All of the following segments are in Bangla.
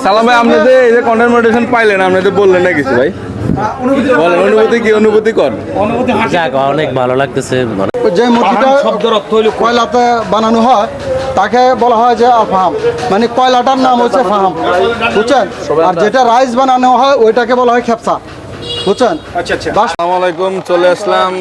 সালাম ভাই, আপনি যে এই যে কন্টেন্ট মনিটাইজেশন পাইলেন, আপনি তো বললেন না কিছু ভাই, বলেন অনুভূতি কি, অনুভূতি কর। যাক, অনেক ভালো লাগতেছে। যে মূর্তিটা শব্দের অর্থ হইল কয়লাতে বানানো হয় তাকে বলা হয় যে আফহাম, মানে কয়লাটার নাম হচ্ছে ফাহাম, বুঝছেন? আর যেটা রাইস বানানো হয় ওইটাকে বলা হয় খেপসা, বুঝছেন? আসসালামু আলাইকুম, চলে আসলাম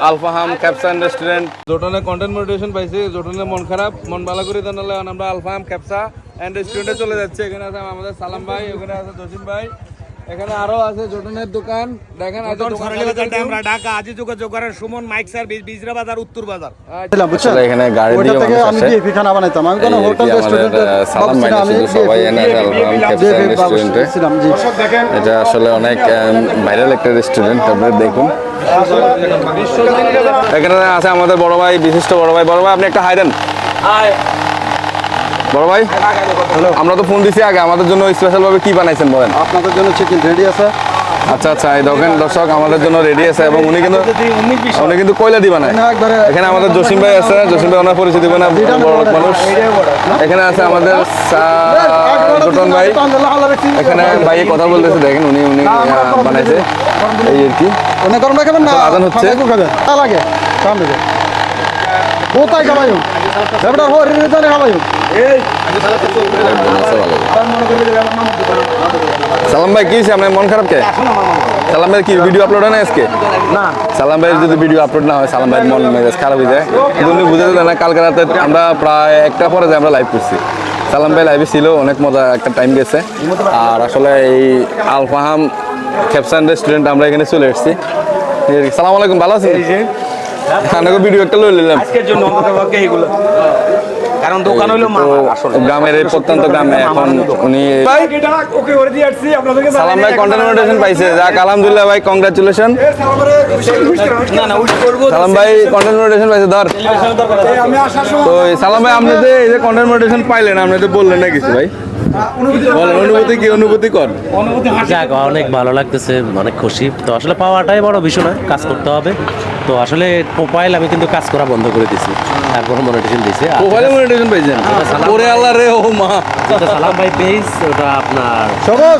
আলফাহাম ক্যাপসা রেস্টুরেন্ট। জোটনে কন্টেন্ট মনিটাইজেশন পাইছি, জোটনে মন খারাপ, মন ভালো করে জানালে আমরা আলফাহাম ক্যাপসা এন্ড রেস্টুরেন্টে চলে যাচ্ছি। এখানে আছে আমাদের সালাম ভাই, ওখানে আছে জসিম ভাই, এখানে আরো আছে জোটনের দোকান। দেখেন আমরা ঢাকা আজি যোগাযোগ করার সুমন মাইক সার্ভিস বিজরা বাজার উত্তর বাজার। বুঝছেন? এখানে গাড়ি ওইটা দিয়ে থেকে আমি বিএপি খানা বানাইতাম, আমি কোনো হোটেল রেস্টুরেন্টে সালাম ভাই শুধু সবাই এনে আলফাহাম ক্যাপসা রেস্টুরেন্টে। ছিলাম। জি, এটা আসলে অনেক ভাইরাল একটা রেস্টুরেন্ট, আপনারা দেখুন। এখানে আছে আমাদের বড় ভাই, বিশিষ্ট বড় ভাই। বড় ভাই আপনি একটা হাই দেন। বড় ভাই, আমরা তো ফোন দিছি আগে, আমাদের জন্য স্পেশাল ভাবে কি বানাইছেন বলেন? আপনাদের জন্য চিকেন রেডি আছে। আচ্ছা আচ্ছা, এই দেখেন দর্শক, আমাদের জন্য রেডি আছে এবং উনি কিন্তু কয়লা দি বানায়। এখানে আমাদের জসিম ভাই আছে, জসিম ভাই ওনার পরিচিত না, বড় লোক মানুষ। এখানে আছে আমাদের জোটন ভাই, এখানে ভাই কথা বলতেছে, দেখেন উনি বানাইছে এই আর কি। অনেক গরম রাখবেন না, আদান হচ্ছে লাগে কাম দিবে কোথায় খাবাইও এবার হো রিজনে খাবাইও। সালাম ভাই কি আপনার মন খারাপ কে? সালাম ভাই কি ভিডিও আপলোড হয় না আজকে? না, সালাম ভাইয়ের যদি ভিডিও আপলোড না হয় সালাম ভাইয়ের মন মেজাজ খারাপ হয়ে যায়। কিন্তু উনি বুঝতে দেন না, কালকে রাতে আমরা প্রায় 1টা পরে যে আমরা লাইভ করছি, সালাম ভাই লাইভে ছিল, অনেক মজা একটা টাইম গেছে। আর আসলে এই আলফাহাম ক্যাপসা রেস্টুরেন্ট আমরা এখানে চলে এসেছি। সালাম আলাইকুম, ভালো আছেন? আপনাকে ভিডিও একটা লই নিলাম আজকের জন্য অন্ততপক্ষে এইগুলো, কারণ দোকান হইলো গ্রামের এই প্রত্যন্ত গ্রামে। এখন উনি সালাম ভাই কন্টেন্ট মনিটাইজেশন পাইছে, যাক আলহামদুলিল্লাহ ভাই, কংগ্রাচুলেশন। সালাম ভাই কন্টেন্ট মনিটাইজেশন পাইছে। ধর তো সালাম ভাই, আপনি যে এই যে কন্টেন্ট মনিটাইজেশন পাইলেন, আপনি তো বললেন না কিছু ভাই, বলেন অনুভূতি কি, অনুভূতি কর। যাক, অনেক ভালো লাগতেছে, অনেক খুশি। তো আসলে পাওয়াটাই বড় বিষয় নয়, কাজ করতে হবে। তো আসলে প্রোফাইল আমি কিন্তু কাজ করা বন্ধ করে দিয়েছি, তারপর মনিটাইজেশন দিয়েছি। প্রোফাইলে মনিটাইজেশন পাইছেন? ওরে আল্লাহ রে, ও মা। সালাম ভাই পেজ, ওটা আপনার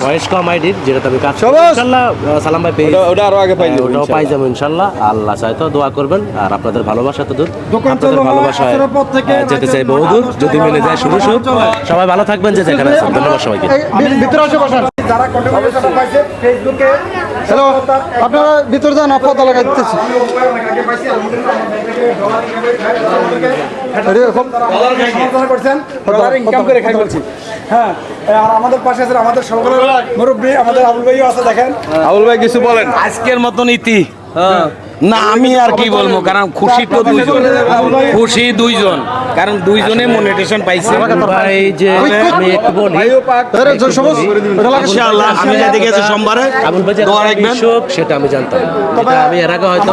ভয়েস কম আইডির, যেটাতে আমি কাজ ইনশাআল্লাহ। সালাম ভাই পেজ ওটা আরো আগে পাই যাবো, ওটাও পাই যাবো ইনশাআল্লাহ। আল্লাহ চাই তো দোয়া করবেন, আর আপনাদের ভালোবাসা তো দূর, আপনাদের ভালোবাসায় যেতে চাই বহুদূর, যদি মিলে যায় শুরু শুরু। সবাই ভালো থাকবেন যে যেখানে আছেন, ধন্যবাদ সবাইকে। ভিতরে আসে বসেন, যারা কন্টেন্ট মনিটাইজেশন পাইছে ফেসবুকে। হ্যালো, আপনারা ভিতরে যান, পর্দা লাগাই দিতেছি। হ্যাঁ, আর আমাদের পাশে আছে আমাদের সকলের মুরব্বী, আমাদের আবুল ভাইও আছে। দেখেন আবুল ভাই কিছু বলেন। আজকের মতন ইতি না, আমি আর কি বলবো, কারণ খুশি তো দুইজন, খুশি দুইজন, কারণ দুইজনে মনিটাইজেশন পাইছে। ভাই যে আমি একটু বলি, ইনশাআল্লাহ আমি যেতে গেছি সোমবারে, আবুল ভাই যে দোয়া রাখবেন। সেটা আমি জানতাম, যেটা আমি এর আগে হয়তো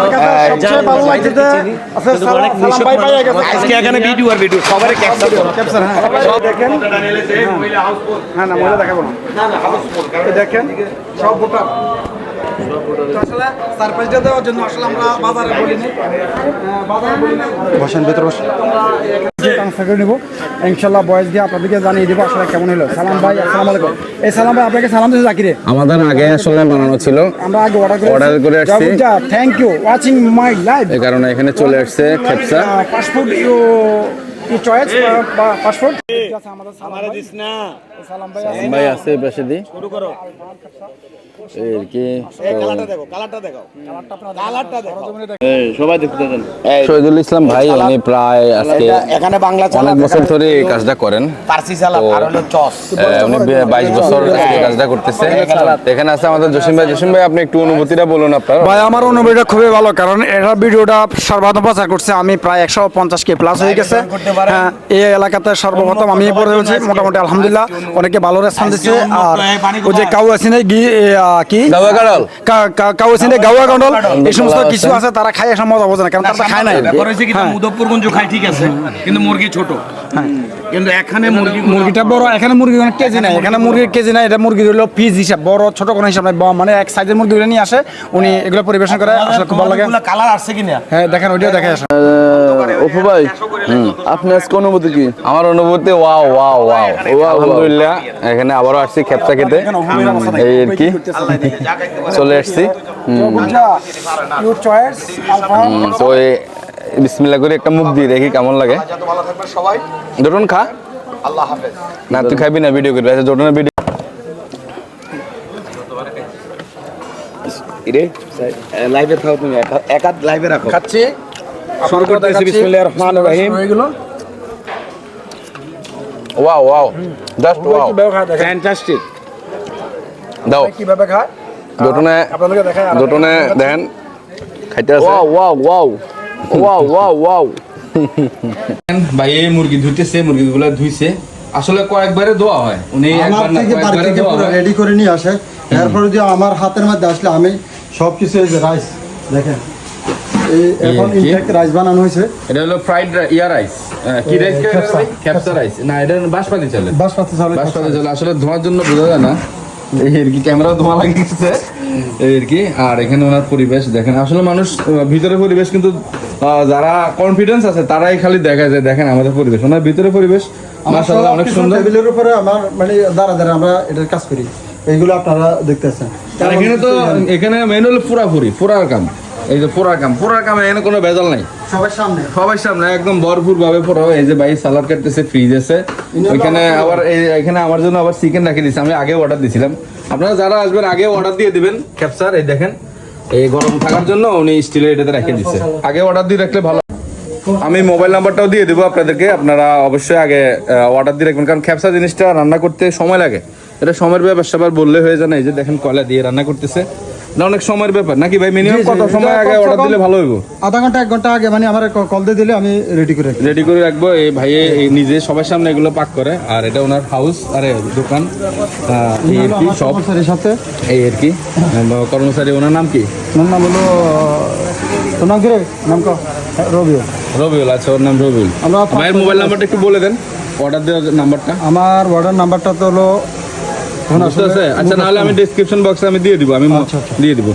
আজকে এখানে ভিডিও আর ভিডিও সবারই ক্যাপচার দেখেন। হ্যাঁ না, মজা দেখাবো না, দেখেন সব ভোটার আসলে সারপ্রাইজটা দেওয়ার জন্য আসলে আমরা বাজারে বলিনি, বসেন ভিতরে বসেন, ট্রান্সফার করে নেবো ইনশাল্লাহ। বয়স দিয়ে আপনাদেরকে জানিয়ে দেবো আসলে কেমন হলো। সালাম ভাই, আসসালামু আলাইকুম। এই সালাম ভাই আপনাকে সালাম দিতে জাকিরে, আমাদের আগে আসলে বানানো ছিল, আমরা আগে অর্ডার করে আসছি। Thank you watching my live. এই কারণে এখানে চলে আসছে খেপসা। পাসপোর্ট ইউ চয়েস পাসপোর্ট আমাদের সালাম ভাই আছে পাশে দি শুরু করো। এর কি কালারটা দেখো, কালারটা দেখো, কালারটা দেখো। সবাই দেখতে দেন। শহীদুল ইসলাম ভাই, উনি প্রায় আজকে এখানে বাংলা অনেক বছর ধরে এই কাজটা করেন, পার্সি সালাদ আর হলো চস। উনি 22 বছর এই কাজটা করতেছে। এখানে আছে আমাদের জসিম ভাই। জসিম ভাই, আপনি একটু অনুভূতিটা বলুন আপনার। ভাই, আমার অনুভূতিটা খুবই ভালো, কারণ এটা ভিডিওটা সর্বাধিক প্রচার করছে। আমি প্রায় 150K প্লাস হয়ে গেছে। হ্যাঁ, এই এলাকাতে সর্বপ্রথম আমি পড়ে হয়েছি, মোটামুটি আলহামদুলিল্লাহ অনেকে ভালো রেসপন্স দিচ্ছে। আর ওই যে কাউ আছে না কি কাউ আছে না গাওয়া গন্ডল, এই সমস্ত কিছু আছে, তারা খায় এসব মজা বোঝে না, কারণ তারা খায় না। মুজফ্ফরগঞ্জ খায় ঠিক আছে, কিন্তু মুরগি ছোট। হ্যাঁ, কিন্তু এখানে মুরগি মুরগিটা বড়, এখানে মুরগি অনেক কেজি নাই, এখানে মুরগির কেজি নাই, এটা মুরগি হলো পিস হিসাব, বড় ছোট কোনো হিসাব নাই, মানে এক সাইজের মুরগিগুলো নিয়ে আসে উনি, এগুলো পরিবেশন করে, আসলে খুব ভালো লাগে। কালার আসছে কিনা? হ্যাঁ দেখেন, ওইটাও দেখে আসেন। অপু ভাই, আপনার আজকে অনুভূতি কি? আমার অনুভূতি ওয়াও ওয়াও ওয়াও, আলহামদুলিল্লাহ। এখানে আবারও আসছি খেপসা খেতে, এই আর কি চলে আসছি। তো বিসমিল্লাহ করে একটা মুখ দিয়ে দেখি কেমন লাগে। জোটন খা, না তুই খাবি না, ভিডিও করবি। আচ্ছা জোটনের ভিডিও লাইভে থাও তুমি, এক হাত লাইভে রাখো। খাচ্ছি, শুরু করতেছি বিসমিল্লাহির রহমানির রহিম। Wow wow, just wow, fantastic. দাও কিভাবে খায় জোটনে, আপনাদেরকে দেখাই। জোটনে দেখেন খাইতে আছে। Wow wow wow wow wow wow. ভাই এই মুরগি ধুইতেছে, মুরগিগুলো ধুইছে, আসলে কয়েকবারে ধোয়া হয়, উনি একবার না কয়েকবারে ধোয়া হয়। রেডি করে নিয়ে আসে, এরপরে যে আমার হাতের মধ্যে আসলে আমি সব কিছু, এই যে রাইস দেখেন, এই এখন কি? ইনটেক রাইস বানানো হয়েছে, এটা হলো ফ্রাইড রাইস, কি রাইস? ক্যাপসা রাইস না, এটা বাসপাতি চালে, বাসপাতি চাউলের বাসপাতি চালে। আসলে ধোঁয়ার জন্য বোঝা যায় না, এই আর কি ক্যামেরা ধোঁয়া লাগিয়েছে এই আর কি। আর এখানে ওনার পরিবেশ দেখেন, আসলে মানুষ ভিতরে পরিবেশ কিন্তু যারা কনফিডেন্স আছে তারাই খালি দেখা যায়। দেখেন আমাদের পরিবেশ, ওনার ভিতরে পরিবেশ মাশাআল্লাহ অনেক সুন্দর। টেবিলের উপরে আমার মানে দাঁড়া দাঁড়া আমরা এটার কাজ করি, এইগুলো আপনারা দেখতেছেন। আর এখানে তো এখানে মেন হলো পুরার কাম, এই যে পুরার কাম, এখানে কোনো ভেজাল নাই, সবার সামনে সবার সামনে একদম ভরপুর ভাবে পুরো। এই যে ভাই সালাদ কাটতেছে, ফ্রিজ আছে ওইখানে, আবার এখানে আমার জন্য আবার চিকেন রাখি দিয়েছে, আমি আগে অর্ডার দিয়েছিলাম। আপনারা যারা আসবেন আগে অর্ডার দিয়ে দিবেন ক্যাপসার, এই দেখেন এই গরম থাকার জন্য উনি স্টিলের এটাতে রেখে দিচ্ছে, আগে অর্ডার দিয়ে রাখলে ভালো। আমি মোবাইল নাম্বারটাও দিয়ে দেবো আপনাদেরকে, আপনারা অবশ্যই আগে অর্ডার দিয়ে রাখবেন, কারণ ক্যাপসা জিনিসটা রান্না করতে সময় লাগে, এটা সময়ের ব্যাপার সবার বললে হয়ে যায় না। এই যে দেখেন কয়লা দিয়ে রান্না করতেছে, না অনেক সময়ের ব্যাপার নাকি ভাই? মিনিমাম কত সময় আগে অর্ডার দিলে ভালো হইব? আধা ঘন্টা 1 ঘন্টা আগে মানে আমার কল দিয়ে দিলে আমি রেডি করে রাখি। রেডি করে রাখবো। এই ভাই নিজে সবার সামনে এগুলো পাক করে, আর এটা ওনার হাউস, আরে দোকান, এই আর কি সব কর্মচারীর সাথে, এই আর কি কর্মচারী। ওনার নাম কি? ওর নাম হলো, তোর নাম কি রে? নাম ক? রবিউল। রবিউল, আচ্ছা ওর নাম রবিউল। আমরা ভাইয়ের মোবাইল নাম্বারটা একটু বলে দেন, অর্ডার দেওয়ার নাম্বারটা। আমার অর্ডার নাম্বারটা তো হলো, বুঝতে আছে? আচ্ছা নাহলে আমি ডেসক্রিপশন বক্সে আমি দিয়ে দিব, আমি দিয়ে দিব।